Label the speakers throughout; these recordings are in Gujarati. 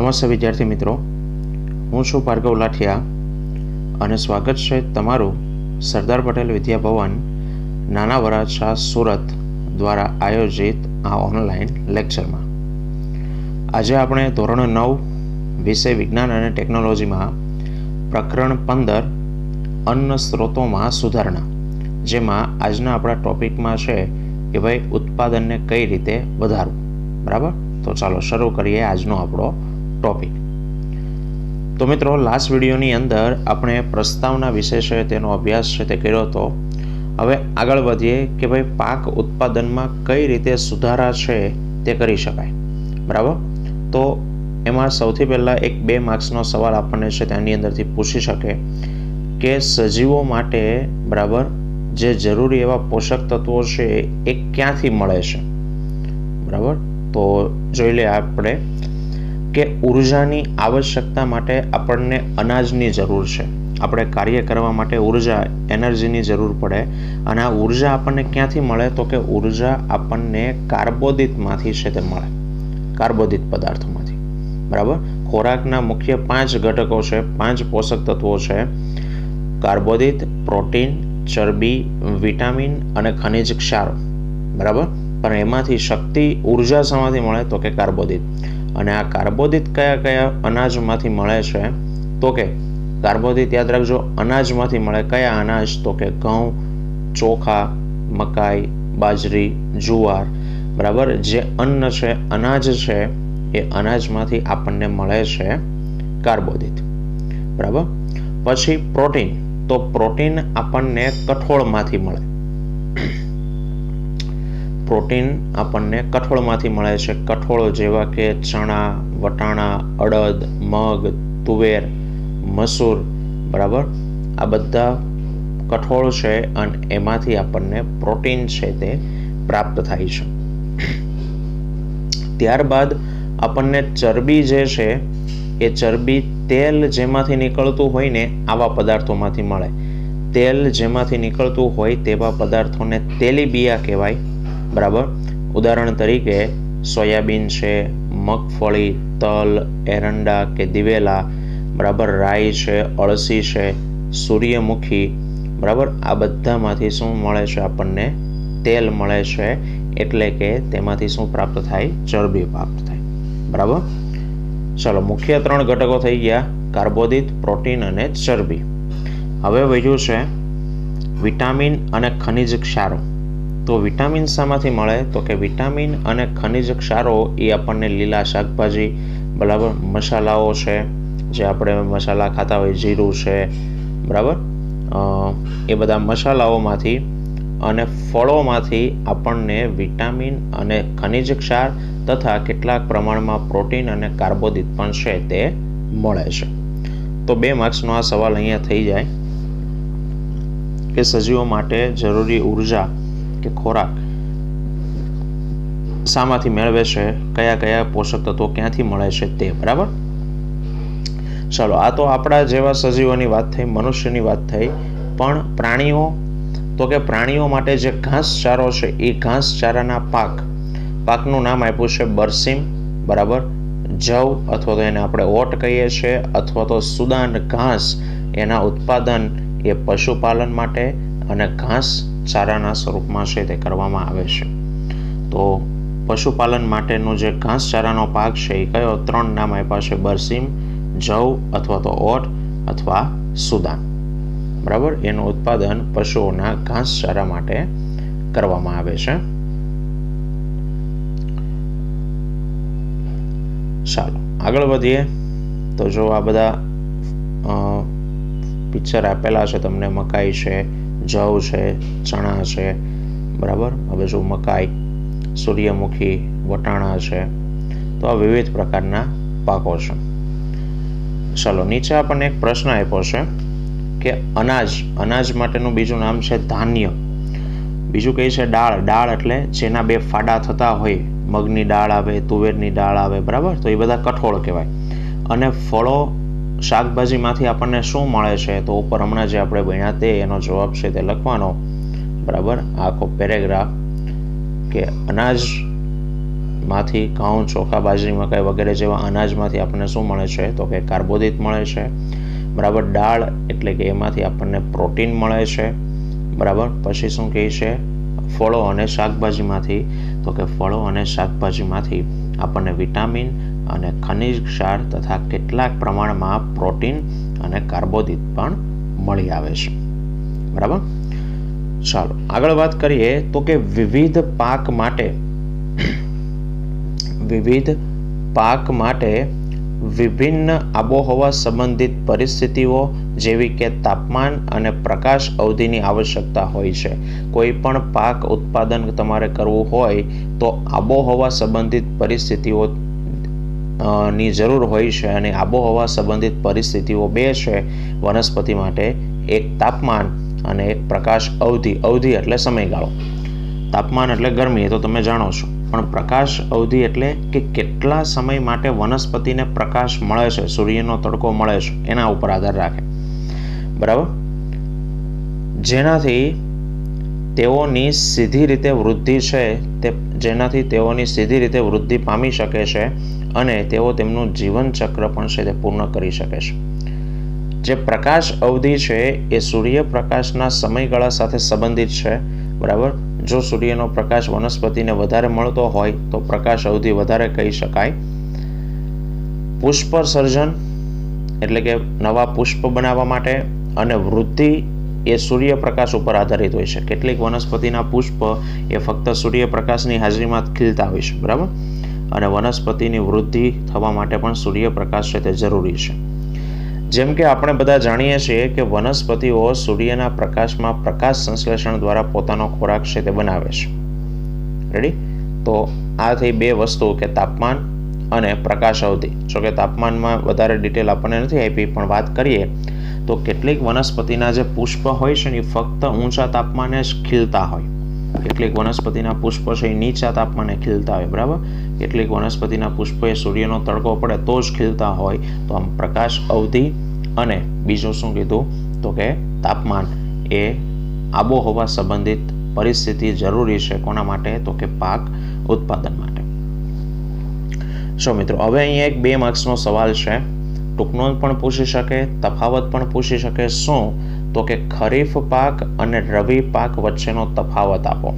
Speaker 1: નમસ્તે વિદ્યાર્થી મિત્રો, હું છું ભાર્ગવ લાઠિયા અને સ્વાગત છે તમારું સરદાર પટેલ વિદ્યાભવન નાના વરાછા સુરત દ્વારા આયોજિત આ ઓનલાઈન લેક્ચરમાં. આજે આપણે ધોરણ 9 વિષય વિજ્ઞાન અને ટેકનોલોજીમાં પ્રકરણ 15 અન્ન સ્ત્રોતોમાં સુધારણા, જેમાં આજના આપણા ટોપિકમાં છે કે ભાઈ ઉત્પાદનને કઈ રીતે વધારવું. બરાબર, તો ચાલો શરૂ કરીએ આજનો આપણો ટોપિક. તો મિત્રો, લાસ્ટ વિડીયોની અંદર આપણે પ્રસ્તાવના વિશે છે તેનો અભ્યાસ છે તે કર્યો હતો. હવે આગળ વધીએ કે ભાઈ પાક ઉત્પાદનમાં કઈ રીતે સુધારા છે તે કરી શકાય. બરાબર, તો એમાં સૌથી પહેલાં એક 2 માર્ક્સનો સવાલ આપણને છે તેની અંદરથી પૂછી શકે કે સજીવો માટે બરાબર જે જરૂરી એવા પોષક તત્વો છે એ ક્યાંથી મળે છે. બરાબર, તો જોઈ લે આપણે કે ઉર્જાની આવશ્યકતા માટે આપણને અનાજની જરૂર છે. આપણે કાર્ય કરવા માટે ઉર્જા, એનર્જીની જરૂર પડે, અને આ ઉર્જા આપણને ક્યાંથી મળે તો કે ઉર્જા આપણને કાર્બોદિતમાંથી છે તે મળે, કાર્બોદિત પદાર્થોમાંથી. બરાબર, ખોરાકના મુખ્ય 5 ઘટકો છે, 5 પોષક તત્વો છે: કાર્બોદિત, પ્રોટીન, ચરબી, વિટામિન અને ખનિજ ક્ષારો. બરાબર, પણ એમાંથી શક્તિ, ઉર્જા શામાંથી મળે તો કે કાર્બોદિત. અને આ કાર્બોદિત કયા કયા અનાજમાંથી મળે છે તો કે કાર્બોદિત યાદ રાખજો, અનાજમાંથી મળે. કયા અનાજ તો કે ઘઉં, ચોખા, મકાઈ, બાજરી, જુવાર. બરાબર, જે અન્ન છે, અનાજ છે, એ અનાજમાંથી આપણને મળે છે કાર્બોદિત. બરાબર, પછી પ્રોટીન. તો પ્રોટીન આપણને કઠોળમાંથી મળે. પ્રોટીન આપણને કઠોળમાંથી મળે છે. કઠોળ જેવા કે ચણા, વટાણા, અડદ, મગ, તુવેર, મસૂર. બરાબર, આ બધા કઠોળ છે અને એમાંથી આપણને પ્રોટીન છે તે પ્રાપ્ત થાય છે. ત્યારબાદ આપણને ચરબી જે છે એ ચરબી તેલ જેમાંથી નીકળતું હોય ને આવા પદાર્થોમાંથી મળે. તેલ જેમાંથી નીકળતું હોય તેવા પદાર્થોને તેલીબિયા કહેવાય. બરાબર, ઉદાહરણ તરીકે સોયાબીન છે, મગફળી, તલ, એરંડા કે દિવેલા. બરાબર, રાઈ છે, અળસી છે, સૂર્યમુખી. બરાબર, આ બધામાંથી શું મળે છે આપણને? તેલ મળે છે. એટલે કે તેમાંથી શું પ્રાપ્ત થાય? ચરબી પ્રાપ્ત થાય. બરાબર, ચલો, મુખ્ય 3 ઘટકો થઈ ગયા: કાર્બોદિત, પ્રોટીન અને ચરબી. હવે વધ્યું છે વિટામિન અને ખનિજ ક્ષારો. તો વિટામિન શામાંથી મળે તો કે વિટામિન અને ખનિજ ક્ષારો એ આપણને લીલા શાકભાજી, બરાબર, મસાલાઓ છે, જે આપણે મસાલા ખાતા હોય, જીરું છે, બરાબર, એ બધા મસાલાઓમાંથી અને ફળોમાંથી આપણને વિટામિન અને ખનિજ ક્ષાર તથા કેટલાક પ્રમાણમાં પ્રોટીન અને કાર્બોદિત પણ છે તે મળે છે. તો 2 માર્ક્સનો આ સવાલ અહીંયા થઈ જાય કે સજીવો માટે જરૂરી ઉર્જા કે ખોરાક શામાંથી મેળવે છે, કયા કયા પોષક તત્વો ક્યાંથી મળે છે તે. બરાબર, ચાલો, આ તો આપણા જેવા સજીવોની વાત થઈ, મનુષ્યની વાત થઈ. પણ પ્રાણીઓ, તો કે પ્રાણીઓ માટે જે ઘાસચારો છે એ ઘાસચારાના પાકનું નામ આપ્યું છે બરસીમ. બરાબર, જવ અથવા તો એને આપણે ઓટ કહીએ છીએ, અથવા તો સુદાન ઘાસ. એના ઉત્પાદન એ પશુપાલન માટે અને ઘાસ ચારાના સ્વરૂપમાં છે તે કરવામાં આવે છે. તો પશુપાલન માટેનો જે ઘાસચારાનો પાક છે એ કયો? 3 નામ આપ્યા છે: બરસીમ, જવ અથવા તો ઓટ અથવા સુદાન. બરાબર, એનું ઉત્પાદન પશુઓના ઘાસચારા માટે કરવામાં આવે છે. ચાલો આગળ વધીએ. તો જો આ બધા પિક્ચર આપેલા છે તમને, મકાઈ છે, જવ છે, ચણા છે. બરાબર, હવે જો મકાઈ, સૂર્યમુખી, વટાણા છે. તો આ વિવિધ પ્રકારના પાકો છે. ચાલો, નીચે આપણને એક પ્રશ્ન આપ્યો છે કે અનાજ માટેનું બીજું નામ છે ધાન્ય. બીજું કઈ છે? દાળ એટલે જેના 2 ફાડા થતા હોય. મગની દાળ આવે, તુવેરની દાળ આવે. બરાબર, તો એ બધા કઠોળ કહેવાય. અને ફળો, શાકભાજીમાંથી આપણને શું મળે છે? તો ઉપર હમણાં જે આપણે ભણ્યા તે એનો જવાબ છે તે લખવાનો. બરાબર, આખો પેરેગ્રાફ કે અનાજ માંથી ઘઉં, ચોખા, બાજરી, મકાઈ વગેરે જેવા અનાજમાંથી આપણને શું મળે છે? તો કે કાર્બોદિત મળે છે. બરાબર. દાળ એટલે કે એમાંથી આપણને પ્રોટીન મળે છે. બરાબર. પછી શું કહે છે? ફળો અને શાકભાજીમાંથી, તો કે ફળો અને શાકભાજીમાંથી આપણને વિટામિન અને ખનિજ ક્ષાર તથા કેટલાક પ્રમાણમાં પ્રોટીન અને કાર્બોદિત પણ મળી આવે છે. બરાબર. ચાલો આગળ વાત કરીએ તો કે વિવિધ પાક માટે વિભિન્ન આબોહવા સંબંધિત પરિસ્થિતિઓ જેવી કે તાપમાન અને પ્રકાશ અવધિની આવશ્યકતા હોય છે. કોઈ પણ પાક ઉત્પાદન તમારે કરવું હોય તો આબોહવા સંબંધિત પરિસ્થિતિઓ ની જરૂર હોય છે, અને આબોહવા સંબંધિત પરિસ્થિતિઓ બે છે વનસ્પતિ માટે. એક તાપમાન અને એક પ્રકાશ અવધિ. અવધિ એટલે સમયગાળો. તાપમાન એટલે ગરમી, એ તો તમે જાણો છો, પણ પ્રકાશ અવધિ એટલે કે કેટલા સમય માટે વનસ્પતિને પ્રકાશ મળે છે, સૂર્યનો તડકો મળે છે, એના ઉપર આધાર રાખે. બરાબર. જેનાથી તેઓની સીધી રીતે વૃદ્ધિ પામી શકે છે અને તેઓ તેમનું જીવન ચક્ર પણ છે તે પૂર્ણ કરી શકે છે. જે પ્રકાશ અવધિ છે એ સૂર્યપ્રકાશના સમયગાળા સાથે સંબંધિત છે. બરાબર. જો સૂર્યનો પ્રકાશ વનસ્પતિને વધારે મળતો હોય તો પ્રકાશ અવધિ વધારે કહી શકાય. પુષ્પ સર્જન એટલે કે નવા પુષ્પ બનાવવા માટે અને વૃદ્ધિ એ સૂર્યપ્રકાશ ઉપર આધારિત હોય છે. કેટલીક વનસ્પતિના પુષ્પ એ ફક્ત સૂર્યપ્રકાશની હાજરીમાં જ ખીલતા હોય છે. બરાબર. અને વનસ્પતિની વૃદ્ધિ થવા માટે પણ સૂર્યપ્રકાશ છે તે જરૂરી છે. જેમ કે આપણે બધા જાણીએ છીએ કે વનસ્પતિઓ સૂર્યના પ્રકાશમાં પ્રકાશ સંશ્લેષણ દ્વારા પોતાનો ખોરાક છે તે બનાવે છે. રેડી? તો આ થઈ બે વસ્તુ, કે તાપમાન અને પ્રકાશ અવધિ. જો કે તાપમાનમાં વધારે ડિટેલ આપણને નથી આપી, પણ વાત કરીએ તો કેટલીક વનસ્પતિના જે પુષ્પ હોય છે ને એ ફક્ત ઊંચા તાપમાને જ ખીલતા હોય. કેટલીક વનસ્પતિના પુષ્પ છે એ નીચા તાપમાને ખીલતા હોય. બરાબર. કેટલીક વનસ્પતિના પુષ્પ એ સૂર્યનો તડકો પડે તો જ ખીલતા હોય. તો આમ પ્રકાશ અવધિ અને બીજું શું કીધું તો કે તાપમાન એ આબોહવા સંબંધિત પરિસ્થિતિ જરૂરી છે. કોના માટે? તો કે પાક ઉત્પાદન માટે. મિત્રો, હવે અહીંયા એક 2 માર્ક્સનો સવાલ છે. ટૂંકનોંધ પણ પૂછી શકે, તફાવત પણ પૂછી શકે. શું? તો કે ખરીફ પાક અને રવિ પાક વચ્ચેનો તફાવત આપો.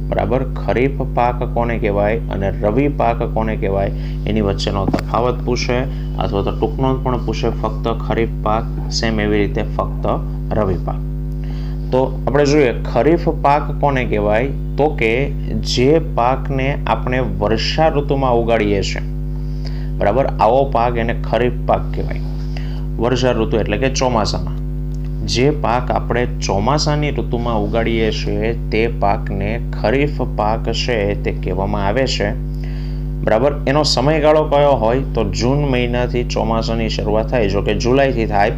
Speaker 1: બરાબર. ખરીફ પાક કોને કહેવાય અને રવિ પાક કોને કહેવાય એની વચ્ચેનો તફાવત પૂછે, અથવા તો ટૂંકનોંધ પણ પૂછે. ફક્ત ખરીફ પાક, સેમ એવી રીતે ફક્ત રવિ પાક. તો આપણે જોઈએ ખરીફ પાક કોને કહેવાય તો કે જે પાકને આપણે વર્ષા ઋતુમાં ઉગાડીએ છીએ. બરાબર. આવો પાક એને ખરીફ પાક કહેવાય. વર્ષા ઋતુ એટલે કે ચોમાસામાં જે પાક આપણે ચોમાસાની ઋતુમાં ઉગાડીએ છીએ તે પાકને ખરીફ પાક છે તે કહેવામાં આવે છે. બરાબર. એનો સમયગાળો કયો હોય તો જૂન મહિનાથી ચોમાસાની શરૂઆત થાય. જો કે જુલાઈથી થાય,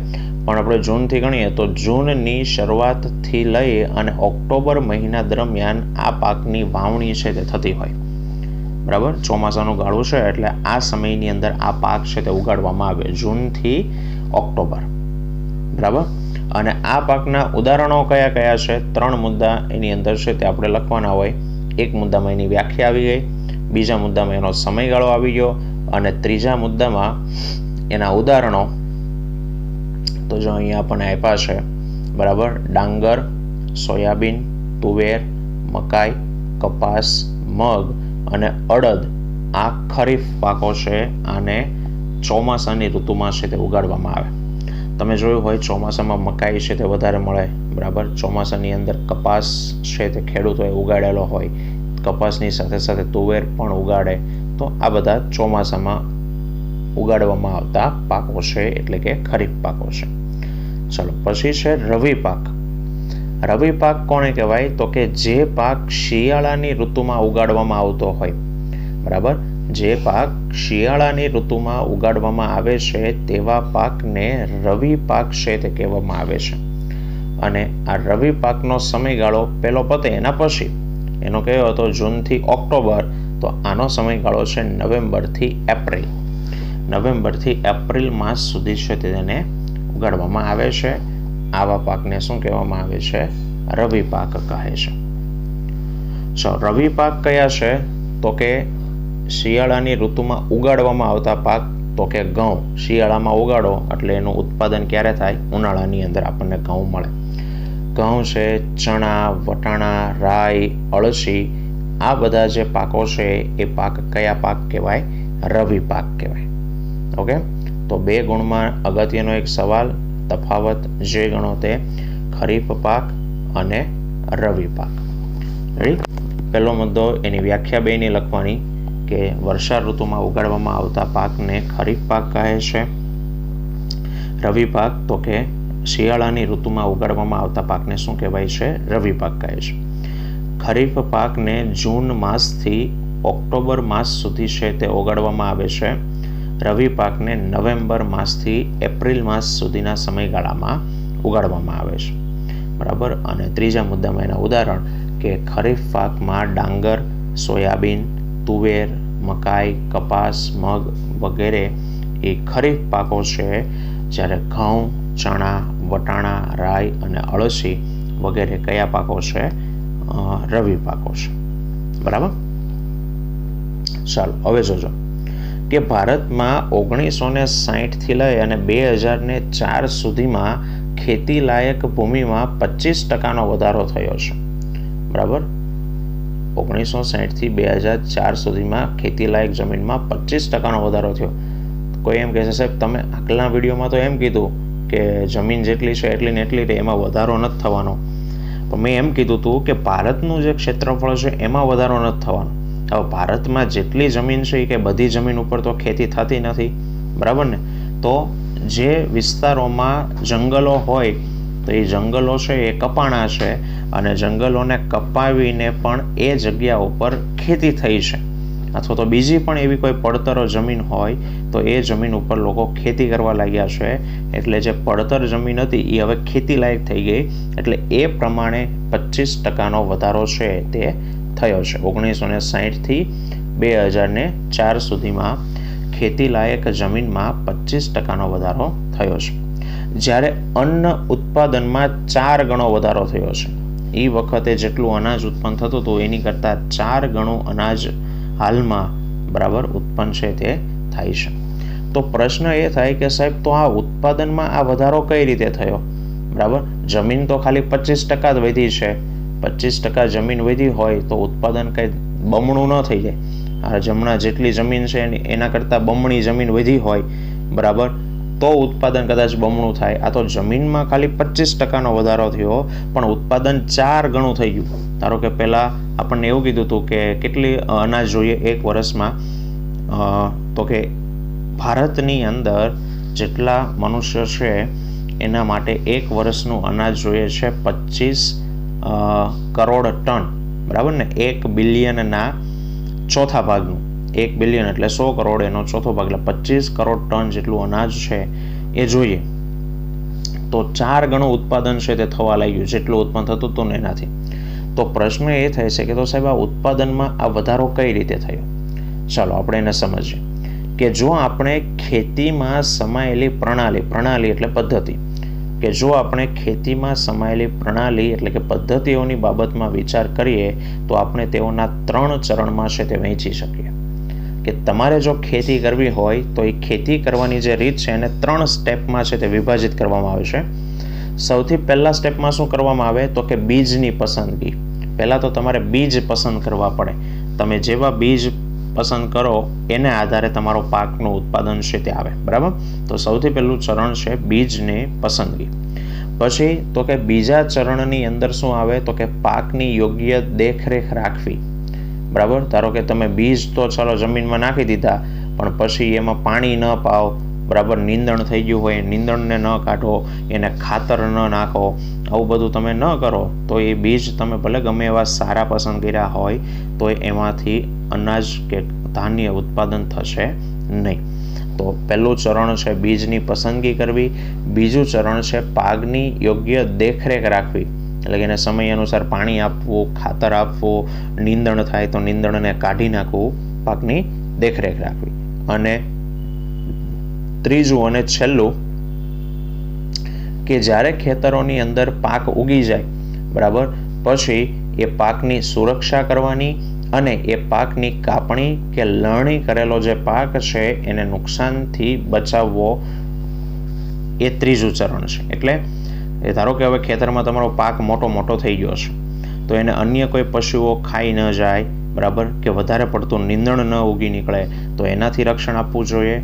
Speaker 1: પણ આપણે જૂનથી ગણીએ તો જૂનની શરૂઆતથી લઈ અને ઓક્ટોબર મહિના દરમિયાન આ પાકની વાવણી છે તે થતી હોય. બરાબર. ચોમાસાનું ગાળું છે એટલે આ સમયની અંદર આ પાક છે તે ઉગાડવામાં આવે, જૂનથી ઓક્ટોબર. બરાબર. અને આ પાકના ઉદાહરણો કયા કયા છે? 3 મુદ્દા એની અંદર છે તે આપણે લખવાના હોય. એક મુદ્દામાં એની વ્યાખ્યા આવી ગઈ, બીજા મુદ્દામાં એનો સમયગાળો આવી ગયો, અને ત્રીજા મુદ્દામાં એના ઉદાહરણો તો જો અહીંયા આપણને આપ્યા છે. બરાબર. ડાંગર, સોયાબીન, તુવેર, મકાઈ, કપાસ, મગ અને અડદ આ ખરીફ પાકો છે. આને ચોમાસાની ઋતુમાં છે તે ઉગાડવામાં આવે. તમે જોયું હોય ચોમાસામાં મકાઈ છે તે વધારે મળે. બરાબર. ચોમાસાની અંદર કપાસ છે તે ખેડૂતોએ ઉગાડેલો હોય, કપાસની સાથે સાથે તુવેર પણ ઉગાડે. તો આ બધા ચોમાસામાં ઉગાડવામાં આવતા પાકો છે, એટલે કે ખરીફ પાકો છે. ચલો, પછી છે રવિ પાક. રવિ પાક કોને કહેવાય તો કે જે પાક શિયાળાની ઋતુમાં ઉગાડવામાં આવતો હોય. બરાબર. જે પાક શિયાળાની ઋતુમાં ઉગાડવામાં આવે છે તેવા પાકને રવિ પાક છે તે કહેવામાં આવે છે. અને આ રવિ પાકનો સમયગાળો પહેલો પતે એના પછી એનો કયો હતો જૂનથી ઓક્ટોબર, તો આનો સમયગાળો છે નવેમ્બરથી એપ્રિલ. નવેમ્બરથી એપ્રિલ માસ સુધી છે તેને ઉગાડવામાં આવે છે. આવા પાકને શું કહેવામાં આવે છે? રવિ પાક કહે છે. રવિ પાક કયા છે તો કે શિયાળાની ઋતુમાં ઉગાડવામાં આવતા પાક તો કે ઘઉં. શિયાળામાં ઉગાડો એટલે એનું ઉત્પાદન ક્યારે થાય? ઉનાળાની અંદર આપણને ઘઉં મળે. ઘઉં છે, ચણા, વટાણા, રાઈ, અળસી, આ બધા જે પાકો છે એ પાક કયા પાક કહેવાય? રવિ પાક કહેવાય. ઓકે, તો 2 ગુણમાં અગત્યનો એક સવાલ, તફાવત જે ગણો તે ખરીફ પાક અને રવિ પાક. રેડી? પહેલો મુદ્દો એની વ્યાખ્યા 2ની લખવાની કે વર્ષા ઋતુમાં ઉગાડવામાં આવતા પાકને ખરીફ પાક કહે છે. રવિ પાક તો કે શિયાળાની ઋતુમાં ઉગાડવામાં આવતા પાકને શું કહેવાય છે? રવિ પાક કહે છે. ખરીફ પાકને જૂન માસથી ઓક્ટોબર માસ સુધી છે તે ઉગાડવામાં આવે છે. રવિ પાકને નવેમ્બર માસથી એપ્રિલ માસ સુધીના સમયગાળામાં ઉગાડવામાં આવે છે. બરાબર. અને ત્રીજા મુદ્દામાં એના ઉદાહરણ કે ખરીફ પાકમાં ડાંગર, સોયાબીન, તુવેર, મકાઈ, કપાસ, મગ વગેરે એ ખરીફ પાકો છે, જ્યારે ઘઉં, ચણા, વટાણા, રાઈ અને અળસી વગેરે કયા પાકો છે? રવિ પાકો છે. બરાબર. ચાલો હવે જોજો કે ભારતમાં 1960 થી લઈ અને 2004 સુધીમાં ખેતી લાયક ભૂમિમાં 25% વધારો થયો છે. બરાબર. 1960 થી 2004 સુધીમાં ખેતી લાયક જમીનમાં 25% વધારો થયો. કોઈ એમ કહેશે સાહેબ તમે આગલા વિડીયોમાં તો એમ કીધું કે જમીન જેટલી છે એટલી ને એટલી એમાં વધારો નથી થવાનો. પણ મેં એમ કીધું હતું કે ભારતનું જે ક્ષેત્રફળ છે એમાં વધારો નથી થવાનો. હવે ભારતમાં જેટલી જમીન છે કે બધી જમીન ઉપર તો ખેતી થતી નથી. બરાબર ને? તો જે વિસ્તારોમાં જંગલો હોય તો એ જંગલો છે એ કપાણા છે અને જંગલોને કપાવીને પણ એ જગ્યા ઉપર ખેતી થઈ છે. અથવા તો બીજી પણ એવી કોઈ પડતર જમીન હોય તો એ જમીન ઉપર લોકો ખેતી કરવા લાગ્યા છે. એટલે જે પડતર જમીન હતી એ હવે ખેતી લાયક થઈ ગઈ. એટલે એ પ્રમાણે 25%નો વધારો છે તે થયો છે. 1960 થી 2004 સુધીમાં ખેતી લાયક જમીનમાં 25%નો વધારો થયો છે. જ્યારે અન્ન ઉત્પાદનમાં 4 ગણો વધારો થયો છે. એ વખતે જેટલું અનાજ ઉત્પન્ન થતું હતું એની કરતાં 4 ગણું અનાજ હાલમાં બરાબર ઉત્પન્ન છે તે થાય છે. તો પ્રશ્ન એ થાય કે સાહેબ તો આ ઉત્પાદનમાં આ વધારો કઈ રીતે થયો? બરાબર. જમીન તો ખાલી 25% જ વધી છે. 25% જમીન વધી હોય તો ઉત્પાદન કંઈ બમણું ન થઈ જાય. આ જમણા જેટલી જમીન છે એના કરતાં બમણી જમીન વધી હોય બરાબર તો ઉત્પાદન કદાચ બમણું થાય. આ તો જમીનમાં ખાલી 25%નો વધારો થયો પણ ઉત્પાદન 4 ગણું થઈ ગયું. ધારો કે પહેલાં આપણને એવું કીધું હતું કે કેટલી અનાજ જોઈએ એક વર્ષમાં, તો કે ભારતની અંદર જેટલા મનુષ્ય છે એના માટે એક વર્ષનું અનાજ જોઈએ છે 25 કરોડ ટન. બરાબર ને? 1 બિલિયનના ચોથા ભાગનું. 1 બિલિયન એટલે 100 કરોડ, એનો ચોથો ભાગ એટલે 25 કરોડ ટન જેટલું અનાજ છે એ જોઈએ. તો 4 ગણું ઉત્પાદન છે તે થવા લાગ્યું જેટલું ઉત્પન્ન થતું હતું ને એનાથી. તો પ્રશ્ન એ થાય છે કે તો સાહેબ આ ઉત્પાદનમાં આ વધારો કઈ રીતે થયો? ચાલો આપણે એને સમજીએ કે જો આપણે ખેતીમાં સમાયેલી પ્રણાલી એટલે પદ્ધતિ, કે જો આપણે ખેતીમાં સમાયેલી પ્રણાલી એટલે કે પદ્ધતિઓની બાબતમાં વિચાર કરીએ તો આપણે તેઓના 3 ચરણમાં છે તે વહેંચી શકીએ. કે તમારે જો ખેતી કરવી હોય તો એ ખેતી કરવાની જે રીત છે એને 3 સ્ટેપમાં છે તે વિભાજિત કરવામાં આવે છે. સૌથી પહેલા સ્ટેપમાં શું કરવામાં આવે તો કે બીજની પસંદગી. પહેલાં તો તમારે બીજ પસંદ કરવા પડે. તમે જેવા બીજ પસંદ કરો એને આધારે તમારો પાકનું ઉત્પાદન છે તે આવે. બરાબર. તો સૌથી પહેલું ચરણ છે બીજની પસંદગી. પછી તો કે બીજા ચરણની અંદર શું આવે તો કે પાકની યોગ્ય દેખરેખ રાખવી. બરાબર. ધારો કે તમે બીજ તો ચાલો જમીનમાં નાખી દીધા પણ પછી એમાં પાણી ન પાવ, બરાબર, નીંદણ થઈ ગયું હોય નીંદણને ન કાઢો, એને ખાતર ન નાખો, આવું બધું તમે ન કરો તો એ બીજ તમે ભલે ગમે એવા સારા પસંદ કર્યા હોય તો એમાંથી અનાજ કે ધાન્ય ઉત્પાદન થશે નહીં. તો પહેલું ચરણ છે બીજની પસંદગી કરવી. બીજું ચરણ છે પાકની યોગ્ય દેખરેખ રાખવી. એટલે કે એને સમય અનુસાર પાણી આપવું, ખાતર આપવું, નીંદણ થાય તો નીંદણને કાઢી નાખવું, પાકની દેખરેખ રાખવી. અને ત્રીજું અને છેલ્લું કે જ્યારે ખેતરોની અંદર પાક ઉગી જાય બરાબર પછી એ પાકની સુરક્ષા કરવાની અને એ પાકની કાપણી કે લણણી કરેલો જે પાક છે એને નુકસાનથી બચાવવો એ ત્રીજું ચરણ છે. એટલે ધારો કે હવે ખેતરમાં તમારો પાક મોટો થઈ ગયો છે, તો એને અન્ય કોઈ પશુઓ ખાઈ ન જાય, બરાબર, કે વધારે પડતું નીંદણ ન ઉગી નીકળે, તો એનાથી રક્ષણ આપવું જોઈએ.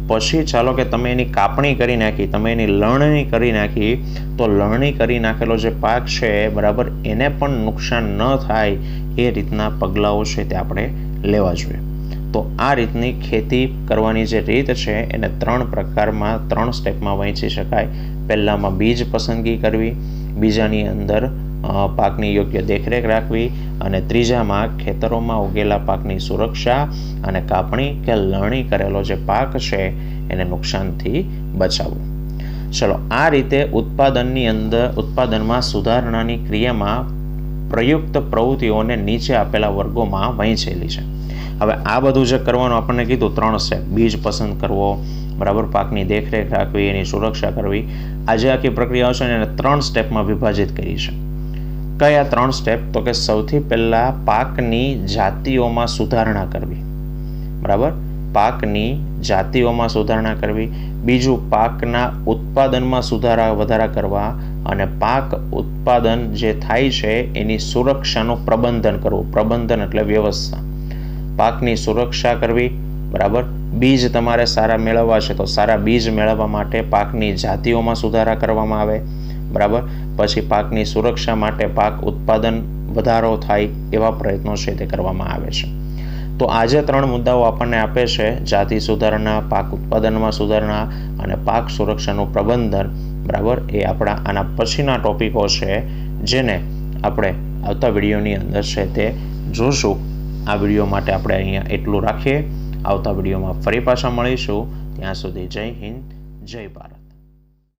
Speaker 1: પછી ચાલો કે તમે એની કાપણી કરી નાખી, તમે એની લણણી કરી નાખી, તો લણણી કરી નાખેલો જે પાક છે, બરાબર, એને પણ નુકસાન ન થાય એ રીતના પગલાઓ છે તે આપણે લેવા જોઈએ. તો આ રીતની ખેતી કરવાની જે રીત છે એને 3 પ્રકારમાં 3 સ્ટેપમાં વહેંચી શકાય. પહેલામાં બીજ પસંદગી કરવી, બીજાની અંદર પાકની યોગ્ય દેખરેખ રાખવી, અને ત્રીજામાં ખેતરોમાં ઉગેલા પાકની સુરક્ષા અને કાપણી કે લણણી કરેલો જે પાક છે એને નુકસાનથી બચાવવું. ચલો, આ રીતે ઉત્પાદનમાં સુધારણાની ક્રિયામાં પ્રયુક્ત પ્રવૃત્તિઓને નીચે આપેલા વર્ગોમાં વહેંચેલી છે. હવે આ બધું જે કરવાનું આપણને કીધું 3 સ્ટેપ, બીજ પસંદ કરવો, બરાબર, પાકની દેખરેખ રાખવી, એની સુરક્ષા કરવી, આ જે આખી પ્રક્રિયાઓ છે એને 3 સ્ટેપમાં વિભાજિત કરી છે. કયા 3 સ્ટેપ? તો કે સૌથી પહેલા પાકની જાતિઓમાં સુધારણા કરવી, બરાબર, પાકની જાતિઓમાં સુધારણા કરવી. બીજું, પાકના ઉત્પાદનમાં વધારા કરવા, અને પાક ઉત્પાદન જે થાય છે એની સુરક્ષાનું પ્રબંધન કરવું. પ્રબંધન એટલે વ્યવસ્થા. પાકની સુરક્ષા કરવી, બરાબર. બીજ તમારે સારા મેળવવા છે તો સારા બીજ મેળવવા માટે પાકની જાતિઓમાં સુધારા કરવામાં આવે, બરાબર. પછી પાકની સુરક્ષા માટે પાક ઉત્પાદન વધારો થાય એવા પ્રયત્નો છે તે કરવામાં આવે છે. તો આજે 3 મુદ્દાઓ આપણને આપે છે: જાતિ સુધારણા, પાક ઉત્પાદનમાં સુધારણા અને પાક સુરક્ષાનું પ્રબંધન, બરાબર. એ આપણા આના પછીના ટોપિકો છે, જેને આપણે આવતા વિડીયોની અંદર છે તે જોશું. આ વિડીયો માટે આપણે અહીંયા એટલું રાખીએ. આવતા વિડીયોમાં ફરી પાછા મળીશું. ત્યાં સુધી જય હિન્દ, જય ભારત.